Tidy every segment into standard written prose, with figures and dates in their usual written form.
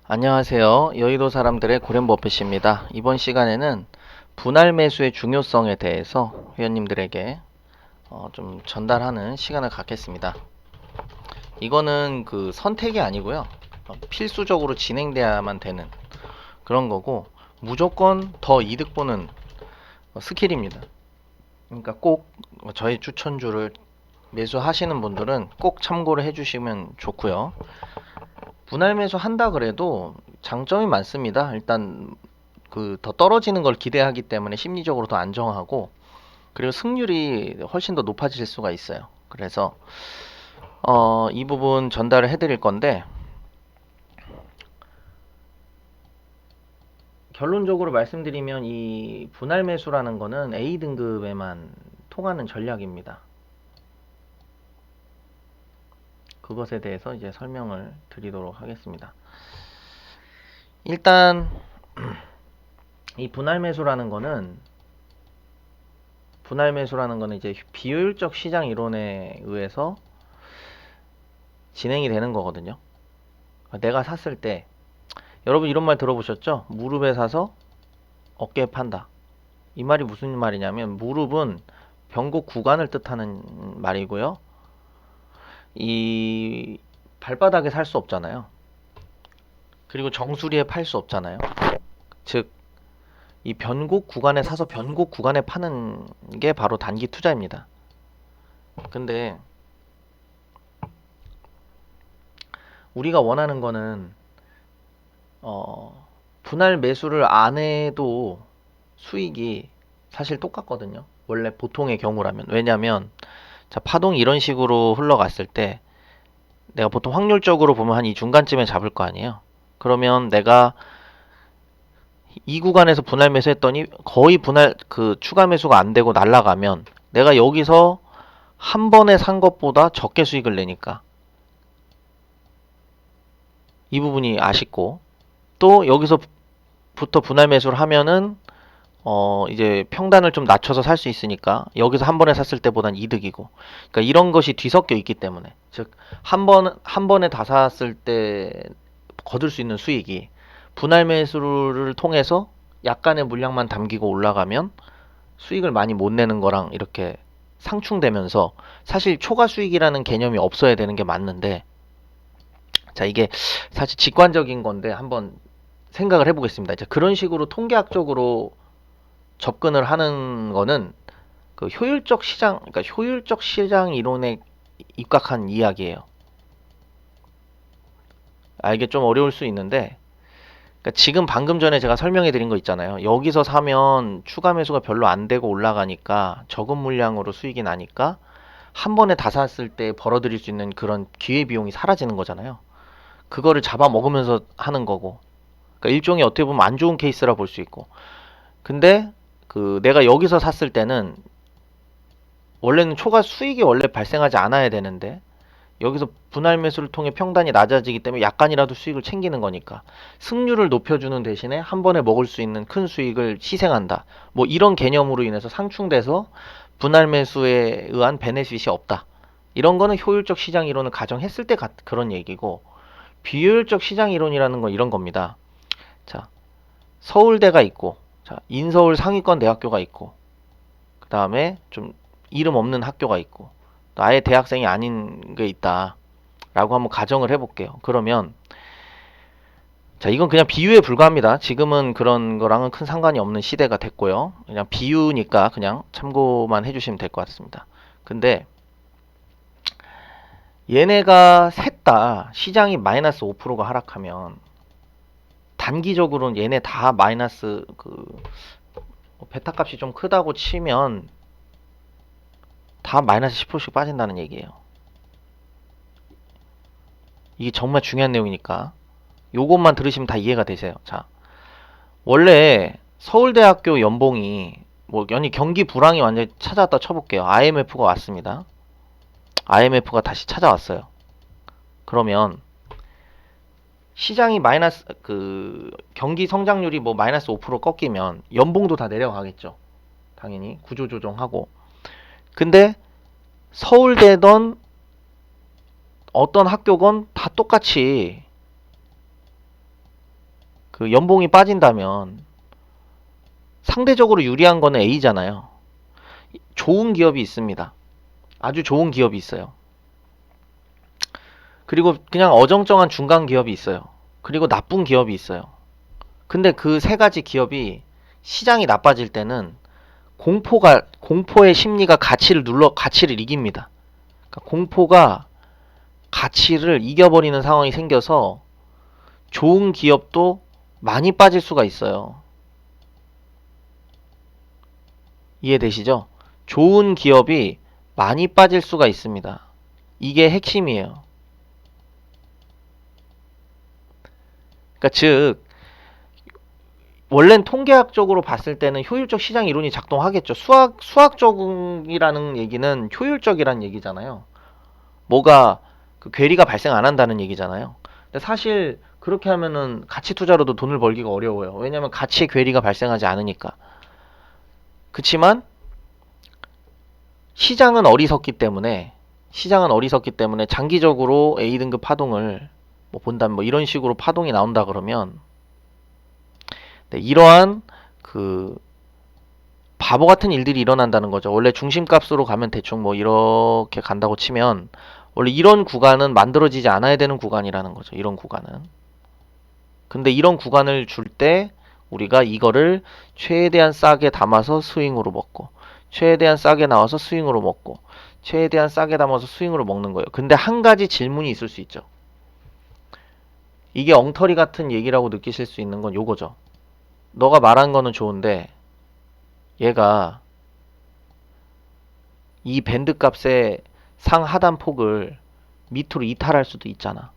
안녕하세요. 여의도 사람들의 고ren 버핏입니다. 이번 시간에는 분할 매수의 중요성에 대해서 회원님들에게 좀 전달하는 시간을 갖겠습니다. 이거는 그 선택이 아니고요. 필수적으로 진행돼야만 되는 그런 거고, 무조건 더 이득 보는 스킬입니다. 그러니까 꼭 저희 추천주를 매수하시는 분들은 꼭 참고를 해주시면 좋고요. 분할 매수 한다 그래도 장점이 많습니다. 일단 그 더 떨어지는 걸 기대하기 때문에 심리적으로 더 안정하고, 그리고 승률이 훨씬 더 높아질 수가 있어요. 그래서 이 부분 전달을 해드릴 건데, 결론적으로 말씀드리면 이 분할 매수라는 거는 A 등급에만 통하는 전략입니다. 그것에 대해서 이제 설명을 드리도록 하겠습니다. 일단 이 분할 매수라는 거는 이제 비효율적 시장 이론에 의해서 진행이 되는 거거든요. 내가 샀을 때, 여러분 이런 말 들어보셨죠? 무릎에 사서 어깨에 판다. 이 말이 무슨 말이냐면, 무릎은 변곡 구간을 뜻하는 말이고요. 이 발바닥에 살 수 없잖아요. 그리고 정수리에 팔 수 없잖아요. 즉, 이 변곡 구간에 사서 변곡 구간에 파는 게 바로 단기 투자입니다. 근데 우리가 원하는 거는 분할 매수를 안 해도 수익이 사실 똑같거든요. 원래 보통의 경우라면. 왜냐면 자, 파동이 이런 식으로 흘러갔을 때 내가 보통 확률적으로 보면 한 이 중간쯤에 잡을 거 아니에요. 그러면 내가 이 구간에서 분할 매수했더니 거의 분할 그 추가 매수가 안 되고 날아가면, 내가 여기서 한 번에 산 것보다 적게 수익을 내니까 이 부분이 아쉽고, 또 여기서부터 분할 매수를 하면은 이제 평단을 좀 낮춰서 살 수 있으니까 여기서 한 번에 샀을 때보단 이득이고, 그러니까 이런 것이 뒤섞여 있기 때문에, 즉 한 번에 다 샀을 때 거둘 수 있는 수익이 분할 매수를 통해서 약간의 물량만 담기고 올라가면 수익을 많이 못 내는 거랑 이렇게 상충되면서, 사실 초과 수익이라는 개념이 없어야 되는 게 맞는데, 자, 이게 사실 직관적인 건데 한번 생각을 해보겠습니다. 이제 그런 식으로 통계학적으로 접근을 하는 거는 그 그러니까 효율적 시장 이론에 입각한 이야기예요. 이게 좀 어려울 수 있는데, 그러니까 지금 방금 전에 제가 설명해 드린 거 있잖아요. 여기서 사면 추가 매수가 별로 안 되고 올라가니까 적은 물량으로 수익이 나니까 한 번에 다 샀을 때 벌어들일 수 있는 그런 기회 비용이 사라지는 거잖아요. 그거를 잡아먹으면서 하는 거고. 그러니까 일종의 어떻게 보면 안 좋은 케이스라 볼 수 있고. 근데 그 내가 여기서 샀을 때는 원래는 초과 수익이 원래 발생하지 않아야 되는데, 여기서 분할 매수를 통해 평단이 낮아지기 때문에 약간이라도 수익을 챙기는 거니까 승률을 높여주는 대신에 한 번에 먹을 수 있는 큰 수익을 희생한다. 뭐 이런 개념으로 인해서 상충돼서 분할 매수에 의한 베네핏이 없다. 이런 거는 효율적 시장 이론을 가정했을 때 그런 얘기고, 비효율적 시장 이론이라는 건 이런 겁니다. 자, 서울대가 있고, 자, 인서울 상위권 대학교가 있고, 그 다음에 좀 이름 없는 학교가 있고, 또 아예 대학생이 아닌 게 있다 라고 한번 가정을 해볼게요. 그러면 자, 이건 그냥 비유에 불과합니다. 지금은 그런 거랑은 큰 상관이 없는 시대가 됐고요. 그냥 비유니까 그냥 참고만 해주시면 될 것 같습니다. 근데 얘네가 셋 다 시장이 마이너스 5%가 하락하면, 단기적으로는 얘네 다 마이너스 베타 값이 좀 크다고 치면 다 마이너스 10%씩 빠진다는 얘기예요. 이게 정말 중요한 내용이니까 요것만 들으시면 다 이해가 되세요. 자, 원래 서울대학교 연봉이 뭐 경기 불황이 완전히 찾아왔다 쳐볼게요. IMF가 왔습니다. IMF가 다시 찾아왔어요. 그러면 시장이 마이너스 경기 성장률이 뭐 마이너스 5% 꺾이면 연봉도 다 내려가겠죠. 당연히 구조조정하고. 근데 서울대던 어떤 학교건 다 똑같이 그 연봉이 빠진다면 상대적으로 유리한 거는 A잖아요. 좋은 기업이 있습니다. 아주 좋은 기업이 있어요. 그리고 그냥 어정쩡한 중간 기업이 있어요. 그리고 나쁜 기업이 있어요. 근데 그 세 가지 기업이 시장이 나빠질 때는 공포의 심리가 가치를 이깁니다. 그러니까 공포가 가치를 이겨버리는 상황이 생겨서 좋은 기업도 많이 빠질 수가 있어요. 이해되시죠? 좋은 기업이 많이 빠질 수가 있습니다. 이게 핵심이에요. 그러니까 즉 원래는 통계학적으로 봤을 때는 효율적 시장 이론이 작동하겠죠. 수학적이라는 얘기는 효율적이라는 얘기잖아요. 뭐가 그 괴리가 발생 안 한다는 얘기잖아요. 근데 사실 그렇게 하면은 가치 투자로도 돈을 벌기가 어려워요. 왜냐면 가치의 괴리가 발생하지 않으니까. 그치만 시장은 어리석기 때문에 장기적으로 A등급 파동을 뭐 본다면 뭐 이런 식으로 파동이 나온다 그러면 네, 이러한 그 바보 같은 일들이 일어난다는 거죠. 원래 중심값으로 가면 대충 뭐 이렇게 간다고 치면 원래 이런 구간은 만들어지지 않아야 되는 구간이라는 거죠. 이런 구간은. 근데 이런 구간을 줄 때 우리가 이거를 최대한 싸게 담아서 스윙으로 먹고 최대한 싸게 나와서 스윙으로 먹고 최대한 싸게 담아서 스윙으로 먹는 거예요. 근데 한 가지 질문이 있을 수 있죠. 이게 엉터리 같은 얘기라고 느끼실 수 있는 건 요거죠. 너가 말한 거는 좋은데 얘가 이 밴드 값의 상하단 폭을 밑으로 이탈할 수도 있잖아.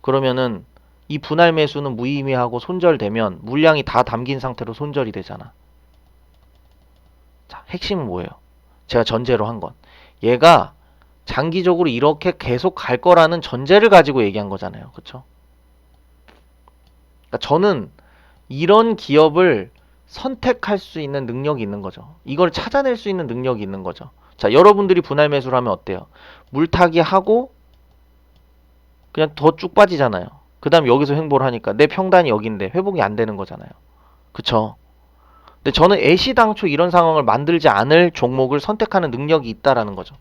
그러면은 이 분할 매수는 무의미하고 손절되면 물량이 다 담긴 상태로 손절이 되잖아. 자, 핵심은 뭐예요? 제가 전제로 한 건. 얘가 장기적으로 이렇게 계속 갈 거라는 전제를 가지고 얘기한 거잖아요. 그쵸? 그러니까 저는 이런 기업을 선택할 수 있는 능력이 있는 거죠. 이걸 찾아낼 수 있는 능력이 있는 거죠. 자, 여러분들이 분할 매수를 하면 어때요? 물타기 하고 그냥 더 쭉 빠지잖아요. 그 다음 여기서 횡보를 하니까 내 평단이 여긴데 회복이 안 되는 거잖아요. 그쵸? 근데 저는 애시당초 이런 상황을 만들지 않을 종목을 선택하는 능력이 있다라는 거죠.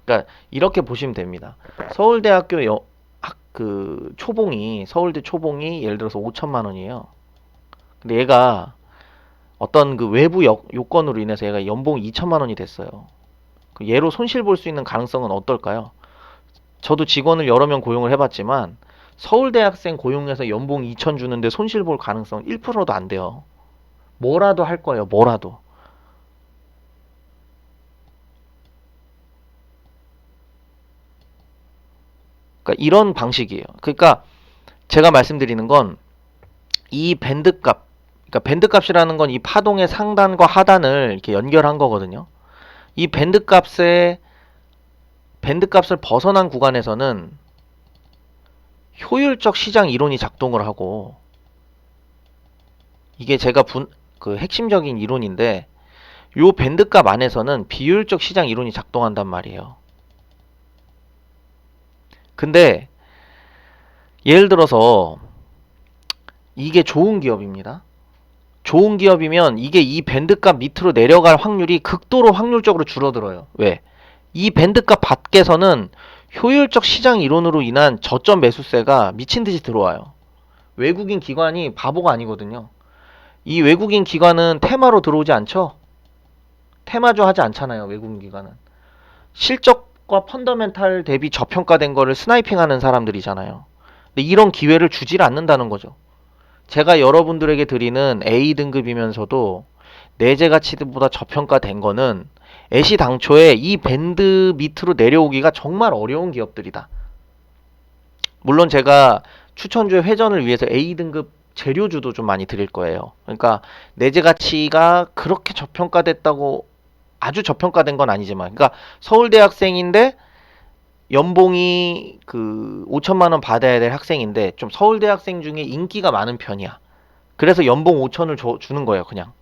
그러니까 이렇게 보시면 됩니다. 서울대학교 서울대 초봉이 예를 들어서 5천만 원이에요. 근데 얘가 어떤 그 외부 요건으로 인해서 얘가 연봉 2천만 원이 됐어요. 얘로 손실 볼 수 있는 가능성은 어떨까요? 저도 직원을 여러 명 고용을 해봤지만 서울대학생 고용해서 연봉 2천 주는데 손실 볼 가능성 1%도 안 돼요. 뭐라도 할 거예요. 뭐라도. 그러니까 이런 방식이에요. 그러니까 제가 말씀드리는 건 이 밴드값, 그러니까 밴드값이라는 건 이 파동의 상단과 하단을 이렇게 연결한 거거든요. 이 밴드값을 벗어난 구간에서는 효율적 시장 이론이 작동을 하고 이게 제가 그 핵심적인 이론인데 요 밴드값 안에서는 비효율적 시장 이론이 작동한단 말이에요. 근데 예를 들어서 이게 좋은 기업입니다. 좋은 기업이면 이게 이 밴드값 밑으로 내려갈 확률이 극도로 확률적으로 줄어들어요. 왜? 이 밴드값 밖에서는 효율적 시장 이론으로 인한 저점 매수세가 미친 듯이 들어와요. 외국인 기관이 바보가 아니거든요. 이 외국인 기관은 테마로 들어오지 않죠? 테마주 하지 않잖아요. 외국인 기관은. 실적과 펀더멘탈 대비 저평가된 거를 스나이핑하는 사람들이잖아요. 근데 이런 기회를 주질 않는다는 거죠. 제가 여러분들에게 드리는 A등급이면서도 내재 가치보다 저평가된 거는 애시당초에 이 밴드 밑으로 내려오기가 정말 어려운 기업들이다. 물론 제가 추천주의 회전을 위해서 A등급 재료주도 좀 많이 드릴 거예요. 그러니까 내재 가치가 그렇게 저평가됐다고 아주 저평가된 건 아니지만 그러니까 서울대 학생인데 연봉이 그 5천만 원 받아야 될 학생인데 좀 서울대 학생 중에 인기가 많은 편이야. 그래서 연봉 5천을 주는 거예요, 그냥.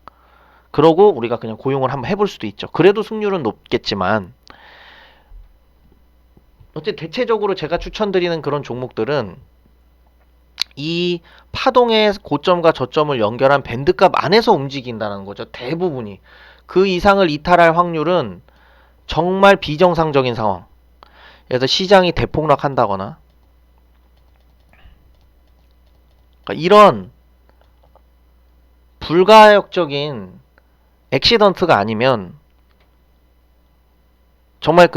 그러고 우리가 그냥 고용을 한번 해볼 수도 있죠. 그래도 승률은 높겠지만 어째 대체적으로 제가 추천드리는 그런 종목들은 이 파동의 고점과 저점을 연결한 밴드값 안에서 움직인다는 거죠. 대부분이. 그 이상을 이탈할 확률은 정말 비정상적인 상황. 그래서 시장이 대폭락한다거나 그러니까 이런 불가역적인 액시던트가 아니면 정말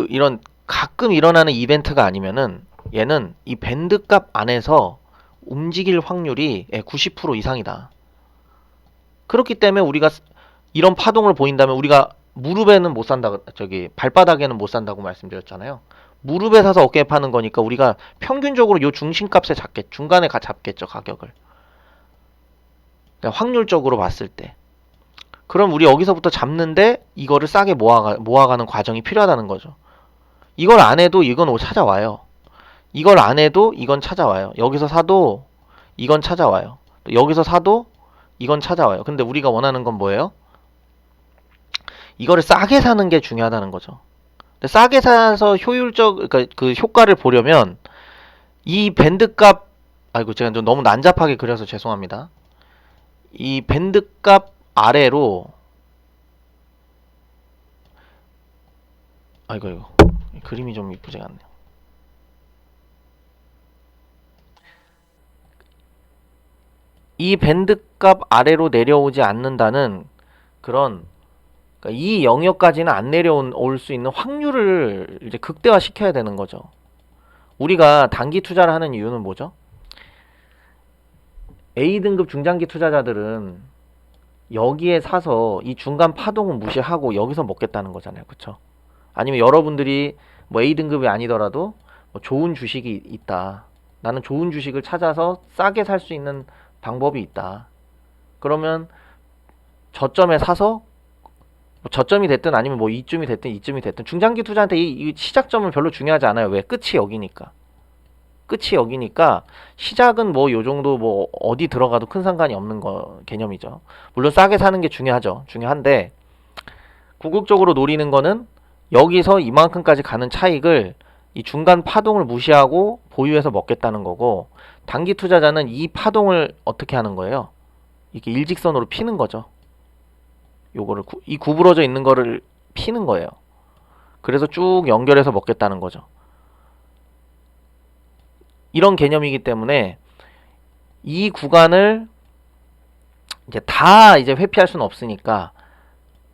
이런 가끔 일어나는 이벤트가 아니면은 얘는 이 밴드값 안에서 움직일 확률이 90% 이상이다. 그렇기 때문에 우리가 이런 파동을 보인다면 우리가 무릎에는 못 산다, 발바닥에는 못 산다고 말씀드렸잖아요. 무릎에 사서 어깨에 파는 거니까 우리가 평균적으로 요 중심값에 중간에 잡겠죠, 가격을. 그러니까 확률적으로 봤을 때. 그럼 우리 여기서부터 잡는데 이거를 싸게 모아가는 과정이 필요하다는 거죠. 이걸 안 해도 이건 찾아와요. 이걸 안 해도 이건 찾아와요. 여기서 사도 이건 찾아와요. 여기서 사도 이건 찾아와요. 근데 우리가 원하는 건 뭐예요? 이거를 싸게 사는 게 중요하다는 거죠. 근데 싸게 사서 그러니까 그 효과를 보려면 이 밴드값, 아이고 제가 좀 너무 난잡하게 그려서 죄송합니다. 이 밴드값 아래로, 아이고 그림이 좀 이쁘지가 않네요. 이 밴드값 아래로 내려오지 않는다는 그런, 그러니까 이 영역까지는 안 내려올 수 있는 확률을 이제 극대화시켜야 되는 거죠. 우리가 단기 투자를 하는 이유는 뭐죠? A등급 중장기 투자자들은 여기에 사서 이 중간 파동은 무시하고 여기서 먹겠다는 거잖아요. 그쵸? 아니면 여러분들이 뭐 A등급이 아니더라도 뭐 좋은 주식이 있다. 나는 좋은 주식을 찾아서 싸게 살 수 있는 방법이 있다. 그러면 저점에 사서 뭐 저점이 됐든 아니면 뭐 이쯤이 됐든 중장기 투자한테 이 시작점은 별로 중요하지 않아요. 왜? 끝이 여기니까. 끝이 여기니까 시작은 뭐 요 정도 뭐 어디 들어가도 큰 상관이 없는 개념이죠. 물론 싸게 사는 게 중요한데 궁극적으로 노리는 거는 여기서 이만큼까지 가는 차익을 이 중간 파동을 무시하고 보유해서 먹겠다는 거고, 단기 투자자는 이 파동을 어떻게 하는 거예요? 이렇게 일직선으로 피는 거죠. 요거를 이 구부러져 있는 거를 피는 거예요. 그래서 쭉 연결해서 먹겠다는 거죠. 이런 개념이기 때문에 이 구간을 이제 회피할 수는 없으니까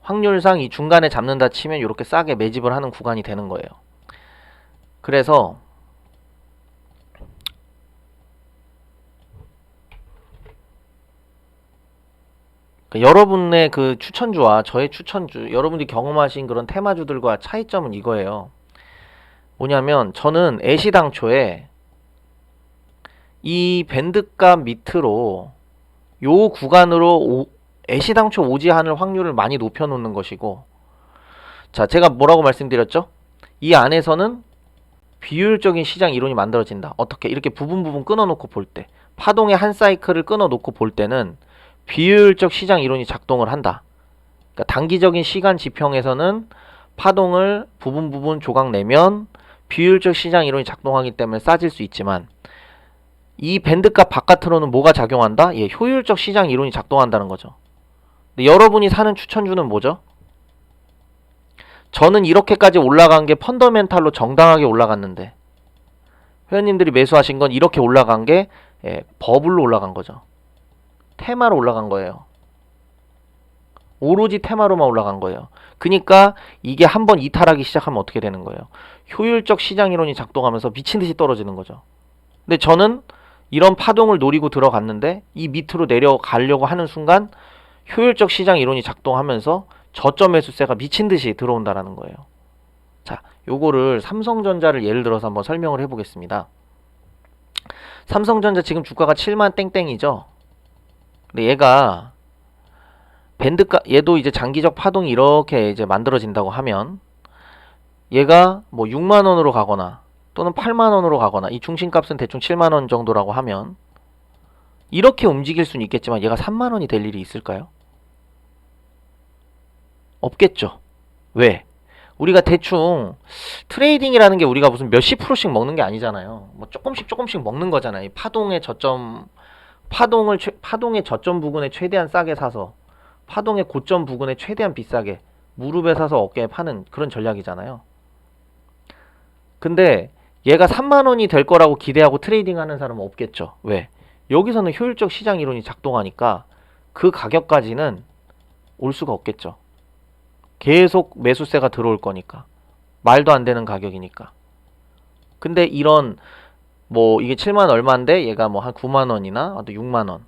확률상 이 중간에 잡는다 치면 이렇게 싸게 매집을 하는 구간이 되는 거예요. 그래서 여러분의 그 추천주와 저의 추천주, 여러분들이 경험하신 그런 테마주들과 차이점은 이거예요. 뭐냐면 저는 애시당초에 이 밴드값 밑으로 요 구간으로 애시당초 오지하는 확률을 많이 높여놓는 것이고, 자, 제가 뭐라고 말씀드렸죠? 이 안에서는 비효율적인 시장 이론이 만들어진다. 어떻게? 이렇게 부분 끊어놓고 볼 때, 파동의 한 사이클을 끊어놓고 볼 때는 비효율적 시장 이론이 작동을 한다. 그러니까 단기적인 시간 지평에서는 파동을 부분 조각 내면 비효율적 시장 이론이 작동하기 때문에 싸질 수 있지만, 이 밴드값 바깥으로는 뭐가 작용한다? 예, 효율적 시장 이론이 작동한다는 거죠. 근데 여러분이 사는 추천주는 뭐죠? 저는 이렇게까지 올라간 게 펀더멘탈로 정당하게 올라갔는데, 회원님들이 매수하신 건 이렇게 올라간 게 버블로 올라간 거죠. 테마로 올라간 거예요. 오로지 테마로만 올라간 거예요. 그러니까 이게 한번 이탈하기 시작하면 어떻게 되는 거예요? 효율적 시장 이론이 작동하면서 미친듯이 떨어지는 거죠. 근데 저는 이런 파동을 노리고 들어갔는데 이 밑으로 내려가려고 하는 순간 효율적 시장 이론이 작동하면서 저점 매수세가 미친듯이 들어온다라는 거예요. 자, 요거를 삼성전자를 예를 들어서 한번 설명을 해보겠습니다. 삼성전자 지금 주가가 7만 땡땡이죠. 근데 얘가 얘도 이제 장기적 파동이 이렇게 이제 만들어진다고 하면 얘가 뭐 6만원으로 가거나 또는 8만원으로 가거나, 이 중심값은 대충 7만원 정도라고 하면 이렇게 움직일 수는 있겠지만 얘가 3만원이 될 일이 있을까요? 없겠죠. 왜? 우리가 대충 트레이딩이라는 게 우리가 무슨 몇십 프로씩 먹는 게 아니잖아요. 뭐 조금씩 조금씩 먹는 거잖아요. 이 파동의 저점, 파동의 저점 부근에 최대한 싸게 사서 파동의 고점 부근에 최대한 비싸게 무릎에 사서 어깨에 파는 그런 전략이잖아요. 근데 얘가 3만 원이 될 거라고 기대하고 트레이딩 하는 사람은 없겠죠. 왜? 여기서는 효율적 시장 이론이 작동하니까 그 가격까지는 올 수가 없겠죠. 계속 매수세가 들어올 거니까. 말도 안 되는 가격이니까. 근데 이런 뭐 이게 7만 얼마인데 얘가 뭐 한 9만 원이나 6만 원,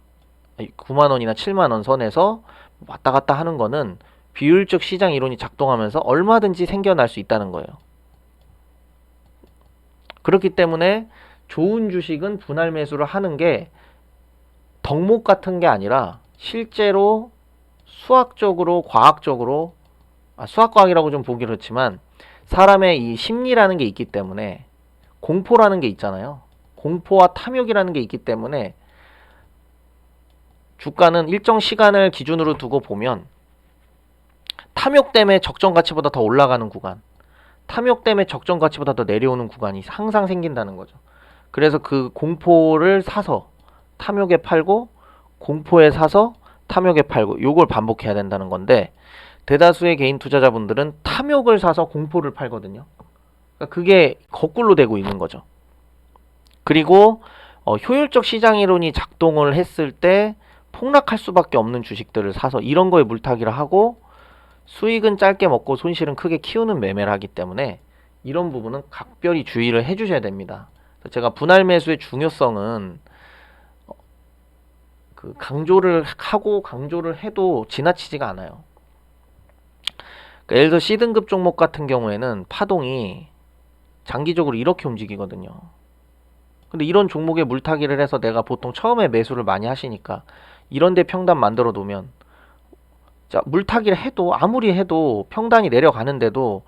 9만 원이나 7만 원 선에서 왔다 갔다 하는 거는 비효율적 시장 이론이 작동하면서 얼마든지 생겨날 수 있다는 거예요. 그렇기 때문에 좋은 주식은 분할 매수를 하는 게 덕목 같은 게 아니라 실제로 수학적으로 과학적으로 수학과학이라고 좀 보기 그렇지만 사람의 이 심리라는 게 있기 때문에 공포라는 게 있잖아요. 공포와 탐욕이라는 게 있기 때문에 주가는 일정 시간을 기준으로 두고 보면 탐욕 때문에 적정 가치보다 더 올라가는 구간, 탐욕 때문에 적정 가치보다 더 내려오는 구간이 항상 생긴다는 거죠. 그래서 그 공포를 사서 탐욕에 팔고 공포에 사서 탐욕에 팔고 요걸 반복해야 된다는 건데 대다수의 개인 투자자분들은 탐욕을 사서 공포를 팔거든요. 그러니까 그게 거꾸로 되고 있는 거죠. 그리고 효율적 시장 이론이 작동을 했을 때 폭락할 수밖에 없는 주식들을 사서 이런 거에 물타기를 하고 수익은 짧게 먹고 손실은 크게 키우는 매매를 하기 때문에 이런 부분은 각별히 주의를 해주셔야 됩니다. 제가 분할 매수의 중요성은 그 강조를 하고 강조를 해도 지나치지가 않아요. 그러니까 예를 들어 C등급 종목 같은 경우에는 파동이 장기적으로 이렇게 움직이거든요. 근데 이런 종목에 물타기를 해서 내가 보통 처음에 매수를 많이 하시니까 이런데 평단 만들어 놓으면 자 물타기를 해도 아무리 해도 평단이 내려가는데도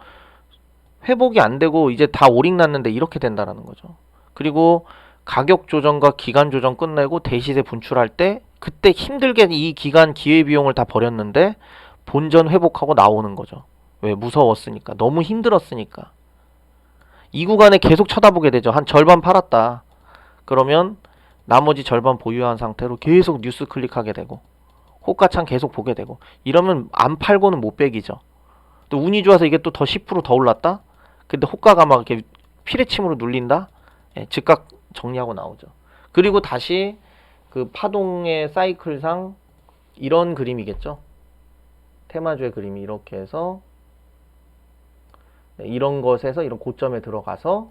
회복이 안 되고 이제 다 오링 났는데 이렇게 된다라는 거죠. 그리고 가격 조정과 기간 조정 끝내고 대시세 분출할 때 그때 힘들게 이 기간 기회비용을 다 버렸는데 본전 회복하고 나오는 거죠. 왜? 무서웠으니까. 너무 힘들었으니까. 이 구간에 계속 쳐다보게 되죠. 한 절반 팔았다. 그러면 나머지 절반 보유한 상태로 계속 뉴스 클릭하게 되고 호가창 계속 보게 되고 이러면 안 팔고는 못 빼기죠. 또 운이 좋아서 이게 또 더 10%더 올랐다? 근데 호가가 막 이렇게 피레침으로 눌린다? 예, 즉각 정리하고 나오죠. 그리고 다시 그 파동의 사이클상 이런 그림이겠죠. 테마주의 그림이 이렇게 해서 이런 것에서 이런 고점에 들어가서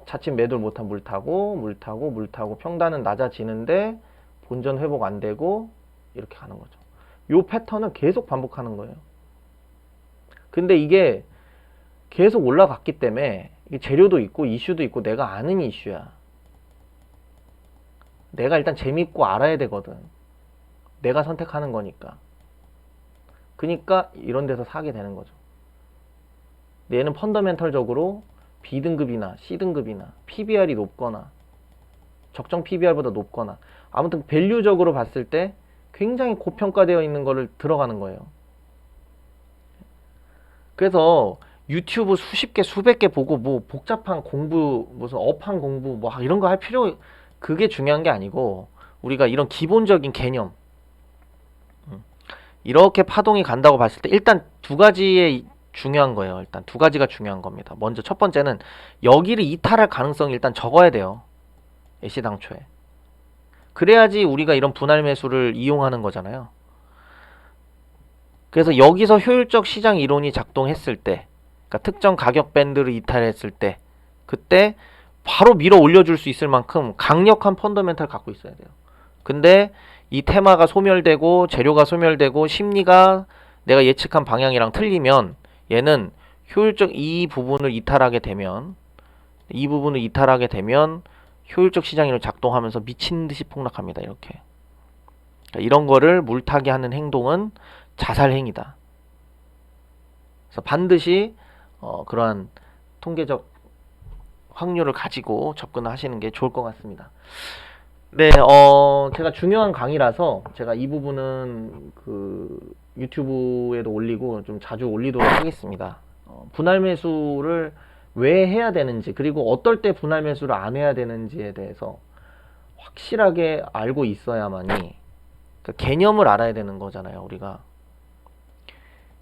자칫 매도를 못한 물타고 평단은 낮아지는데 본전 회복 안 되고 이렇게 가는 거죠. 요 패턴을 계속 반복하는 거예요. 근데 이게 계속 올라갔기 때문에 이게 재료도 있고 이슈도 있고 내가 아는 이슈야. 내가 일단 재밌고 알아야 되거든. 내가 선택하는 거니까. 그러니까 이런 데서 사게 되는 거죠. 얘는 펀더멘털적으로 B등급이나 C등급이나 PBR이 높거나 적정 PBR보다 높거나 아무튼 밸류적으로 봤을 때 굉장히 고평가되어 있는 거를 들어가는 거예요. 그래서 유튜브 수십 개 수백 개 보고 뭐 복잡한 공부 무슨 업한 공부 뭐 이런 거 할 필요 그게 중요한 게 아니고 우리가 이런 기본적인 개념 이렇게 파동이 간다고 봤을 때 일단 두 가지의 중요한 거예요. 일단 두 가지가 중요한 겁니다. 먼저 첫 번째는 여기를 이탈할 가능성이 일단 적어야 돼요. 애시당초에. 그래야지 우리가 이런 분할 매수를 이용하는 거잖아요. 그래서 여기서 효율적 시장 이론이 작동했을 때 그러니까 특정 가격 밴드를 이탈했을 때 그때 바로 밀어 올려줄 수 있을 만큼 강력한 펀더멘탈 갖고 있어야 돼요. 근데 이 테마가 소멸되고 재료가 소멸되고 심리가 내가 예측한 방향이랑 틀리면 얘는 효율적 이 부분을 이탈하게 되면 효율적 시장이론 작동하면서 미친 듯이 폭락합니다. 이렇게. 이런 거를 물타기 하는 행동은 자살행위다. 그래서 반드시 그러한 통계적 확률을 가지고 접근하시는 게 좋을 것 같습니다. 네, 제가 중요한 강의라서 제가 이 부분은 그 유튜브에도 올리고 좀 자주 올리도록 하겠습니다. 분할 매수를 왜 해야 되는지, 그리고 어떨 때 분할 매수를 안 해야 되는지에 대해서 확실하게 알고 있어야만이, 그러니까 개념을 알아야 되는 거잖아요. 우리가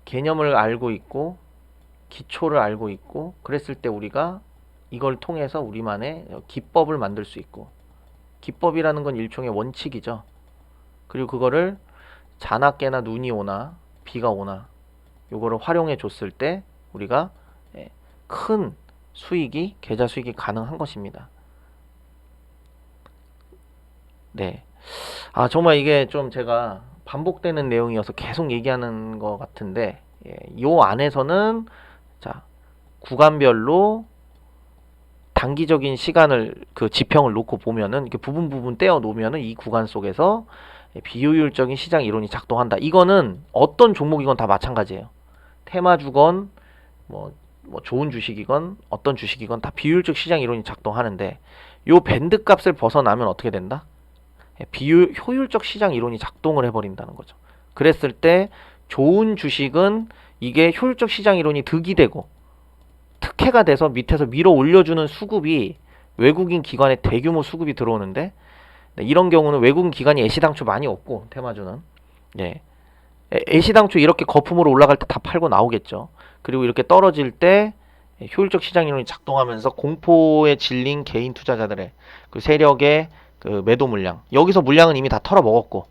개념을 알고 있고 기초를 알고 있고, 그랬을 때 우리가 이걸 통해서 우리만의 기법을 만들 수 있고, 기법이라는 건 일종의 원칙이죠. 그리고 그거를 자나 깨나 눈이 오나 비가 오나 요거를 활용해 줬을 때 우리가 큰 수익이, 계좌 수익이 가능한 것입니다. 네. 정말 이게 좀 제가 반복되는 내용이어서 계속 얘기하는 것 같은데, 요 안에서는 자, 구간별로 단기적인 시간을, 그 지평을 놓고 보면은, 이렇게 부분 부분 떼어 놓으면은 이 구간 속에서 비효율적인 시장 이론이 작동한다. 이거는 어떤 종목이건 다 마찬가지예요. 테마주건 뭐 좋은 주식이건 어떤 주식이건 다 비효율적 시장 이론이 작동하는데, 요 밴드 값을 벗어나면 어떻게 된다? 비효율적 시장 이론이 작동을 해버린다는 거죠. 그랬을 때 좋은 주식은 이게 효율적 시장 이론이 득이 되고 특혜가 돼서 밑에서 밀어 올려주는 수급이, 외국인 기관의 대규모 수급이 들어오는데, 이런 경우는 외국인 기관이 애시당초 많이 없고, 테마주는 애시당초 이렇게 거품으로 올라갈 때 다 팔고 나오겠죠. 그리고 이렇게 떨어질 때 효율적 시장 이론이 작동하면서 공포에 질린 개인 투자자들의 그 세력의 그 매도 물량, 여기서 물량은 이미 다 털어먹었고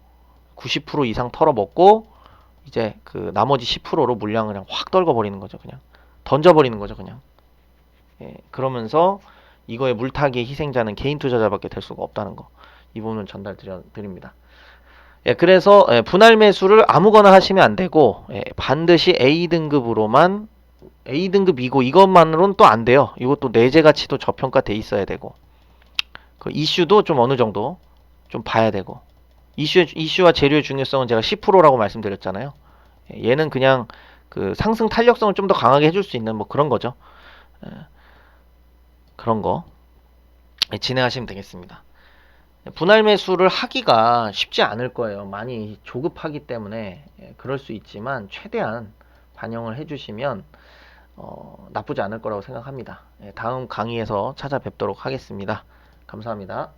90% 이상 털어먹고, 이제 그 나머지 10%로 물량을 그냥 확 떨궈버리는 거죠. 그냥 던져버리는 거죠. 그냥 그러면서 이거의 물타기의 희생자는 개인 투자자밖에 될 수가 없다는 거, 이 부분을 전달 드립니다. 그래서 분할 매수를 아무거나 하시면 안 되고, 반드시 A등급으로만, A등급이고 이것만으로는 또 안 돼요. 이것도 내재 가치도 저평가돼 있어야 되고, 그 이슈도 좀 어느 정도 좀 봐야 되고, 이슈와 재료의 중요성은 제가 10%라고 말씀드렸잖아요. 얘는 그냥 그 상승 탄력성을 좀 더 강하게 해줄 수 있는 뭐 그런 거죠. 그런 거 진행하시면 되겠습니다. 분할 매수를 하기가 쉽지 않을 거예요. 많이 조급하기 때문에 그럴 수 있지만 최대한 반영을 해주시면 나쁘지 않을 거라고 생각합니다. 다음 강의에서 찾아뵙도록 하겠습니다. 감사합니다.